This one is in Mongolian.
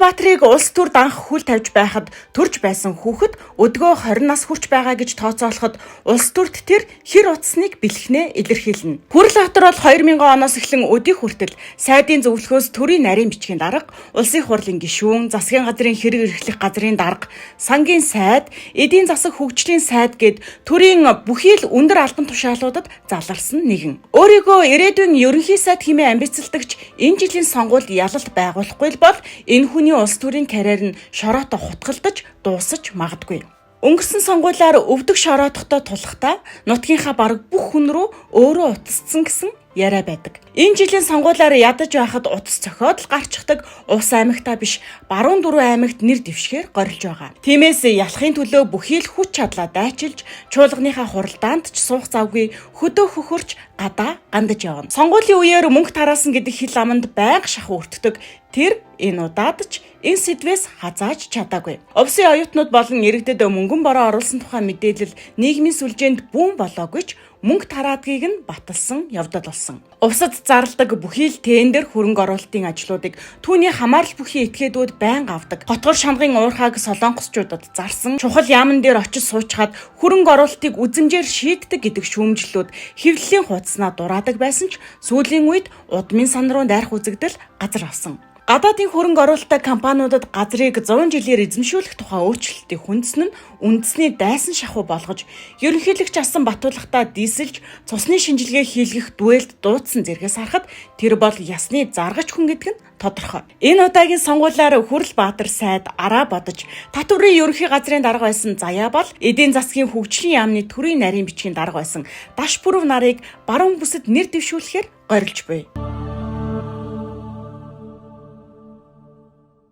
Баатарыг улс төр данх хүл тавьж байхад төрж байсан хүүхэд өдгөө 20 нас хүрч байгаа гэж тооцоолоход улс төрт тэр хэр утсныг бэлхнээ илэрхийлнэ. Хүрэл Баатар бол 2000 оноос эхлэн өдий хүртэл сайдын зөвлөхөөс төрийн нарийн бичгийн дарга, улсын хурлын гишүүн, засгийн газрын хэрэг эрхлэх газрын дарга, сангийн сайд, эдийн засаг хөгжлийн сайд гэд төрийн бүхий л өндөр албан тушаалуудад заларсан нэгэн. Өөрийгөө ирээдүйн ерөнхий сайд хэмээн амбицалдагч энэ жилийн сонгуульд ялалт байгуулахгүй бол энэ хүний улс төрийн карьер нь шороото хутгалдаж дуусаж магадгүй. Өнгөрсөн сонгуулиар өвдөг шороотохтой тулахдаа нутгийнхаа бараг бүх хүн рүү өөрөө утасцсан гэсэн яриа байдаг. Энэ жилийн сонгуулиар ядаж байхад утас цохиод л гарчдаг Увс аймагтаа биш баруун дөрвөн аймагт нэр дэвшгээр горилж байгаа. Тиймээс ялахын төлөө бүхий л хүч чадлаа дайчилж чуулганыхаа хуралдаанд ч суух завгүй хөдөө хөхөрч гадаа гандаж явна. Сонгуулийн үеэр мөнгө тараасан гэдэг хэл аманд байнга шахуу өртдөг тэр энэ удаад ч энэ сэдвээс хазааж чадаагүй. Увсын оюутнууд болон иргэдэд мөнгөн бороо оруулсан тухай мэдээлэл нийгмийн сүлжээнд бүүн болоогүй ч мөнгө тараадгийг нь баталсан явдал болсон. Увсад зарладаг бүхий л тендер хөрөнгө оруулалтын ажлуудыг түүний хамаарал бүхий этгээдүүд байнга авдаг. Хотгор шанагын уурхайг солонгосчуудад зарсан, чухал яамн дээр очиж суучгаад хөрөнгө оруулалтыг үзэмжээр шийддэг гэдэг шүүмжлэлүүд хэвлэлийн хуудаснаа дураадаг байсан ч сүүлийн үед удмын сан руу дайрах үзэгдэл газар авсан. Гадаадын хөрөнгө оруулалттай компаниудад газрыг 100 жилээр эзэмшүүлэх тухай өөрчлөлтийг хүндэсэн нь үндэсний дайсан шахуу болгож, ерөнхийлөгч асан Батболготаа дийсэлж, цусны шинжилгээ хийлгэх дуэлд дуудсан зэрэгээс харахад тэр бол ясны заргач хүн гэдэг нь тодорхой. Энэ удаагийн сонгуулиар Хүрэл Баатар сайд араа бодож, татврын ерөнхий газрын дарга байсан Заяа бол эдийн засгийн хөгжлийн яамны төрийн нарийн бичгийн дарга байсан Даш Бүрв нарыг баруун бүсэд нэр дэвшүүлэхээр горилж буй.